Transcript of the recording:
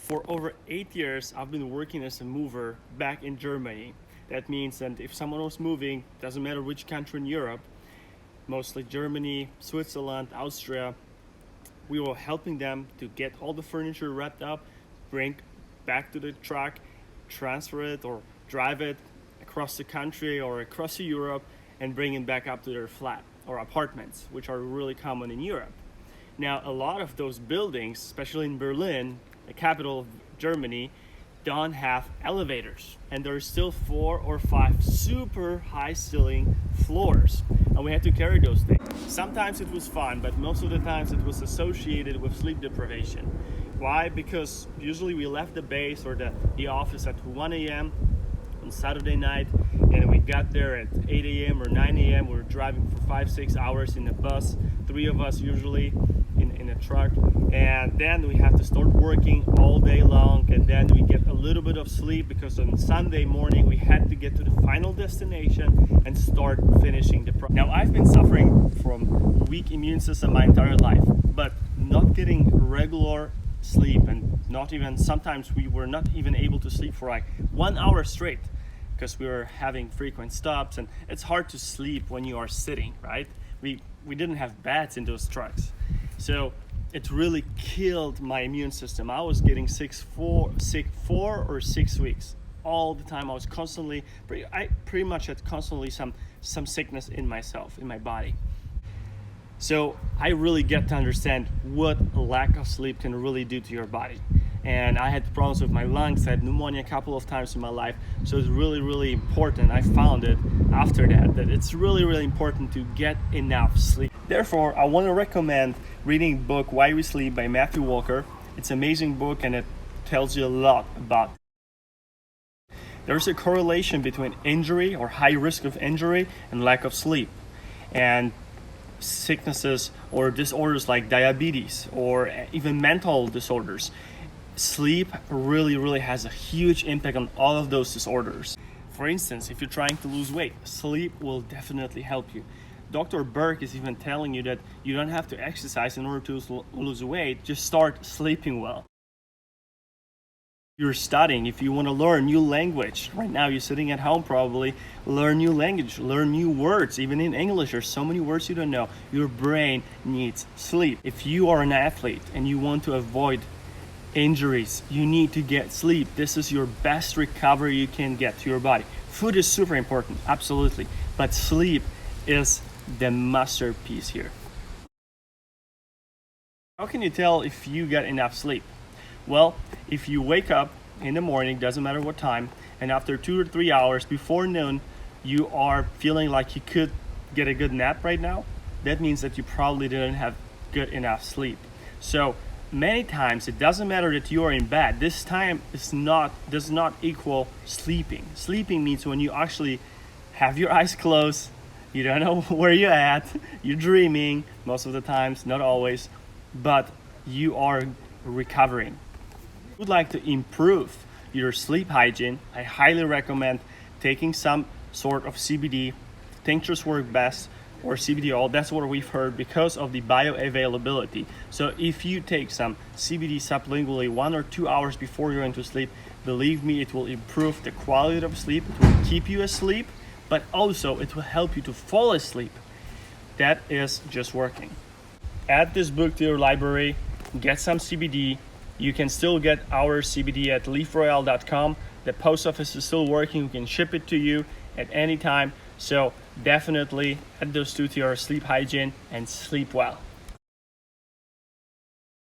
For over 8 years, I've been working as a mover back in Germany. That means that if someone was moving, doesn't matter which country in Europe, mostly Germany, Switzerland, Austria, we were helping them to get all the furniture wrapped up, bring back to the truck, transfer it or drive it across the country or across Europe and bring it back up to their flat or apartments, which are really common in Europe. Now, a lot of those buildings, especially in Berlin, the capital of Germany, don't have elevators, and there's still 4 or 5 super high ceiling floors, and we had to carry those things. Sometimes it was fun, but most of the times it was associated with sleep deprivation. Why? Because usually we left the base or the office at 1 a.m. on Saturday night, and we got there at 8 a.m. or 9 a.m. We were driving for 5-6 hours in a bus, 3 of us usually in a truck, and then we have to start working all day long, and then we get a little bit of sleep because on Sunday morning we had to get to the final destination and start finishing the project. Now, I've been suffering from weak immune system my entire life, but not getting regular sleep, and not even, sometimes we were not even able to sleep for like 1 hour straight because we were having frequent stops, and it's hard to sleep when you are sitting, right? We didn't have beds in those trucks. So it really killed my immune system. I was getting sick 4 or 6 weeks all the time. I was constantly, I pretty much had constantly some sickness in myself, in my body. So I really get to understand what lack of sleep can really do to your body. And I had problems with my lungs, I had pneumonia a couple of times in my life. So it's really, really important. I found it after that it's really, really important to get enough sleep. Therefore, I want to recommend reading the book Why We Sleep by Matthew Walker. It's an amazing book, and it tells you a lot about it. There's a correlation between injury or high risk of injury and lack of sleep, and sicknesses or disorders like diabetes or even mental disorders. Sleep really, really has a huge impact on all of those disorders. For instance, if you're trying to lose weight, sleep will definitely help you. Dr. Burke is even telling you that you don't have to exercise in order to lose weight, just start sleeping well. You're studying, if you want to learn new language, right now you're sitting at home probably, learn new language, learn new words, even in English, there's so many words you don't know. Your brain needs sleep. If you are an athlete and you want to avoid injuries, you need to get sleep. This is your best recovery you can get to your body. Food is super important, absolutely, but sleep is the masterpiece here. How can you tell if you get enough sleep? Well, if you wake up in the morning, doesn't matter what time, and after 2 or 3 hours before noon, you are feeling like you could get a good nap right now, that means that you probably didn't have good enough sleep. So many times it doesn't matter that you are in bed. This time does not equal sleeping. Sleeping means when you actually have your eyes closed, you don't know where you're at, you're dreaming most of the times, not always, but you are recovering. If you would like to improve your sleep hygiene, I highly recommend taking some sort of CBD. Tinctures work best, or CBD oil. That's what we've heard because of the bioavailability. So if you take some CBD sublingually 1 or 2 hours before you're going to sleep, believe me, it will improve the quality of sleep. It will keep you asleep, but also it will help you to fall asleep. That is just working. Add this book to your library, get some CBD. You can still get our CBD at leafroyale.com. The post office is still working. We can ship it to you at any time. So definitely add those two to your sleep hygiene and sleep well.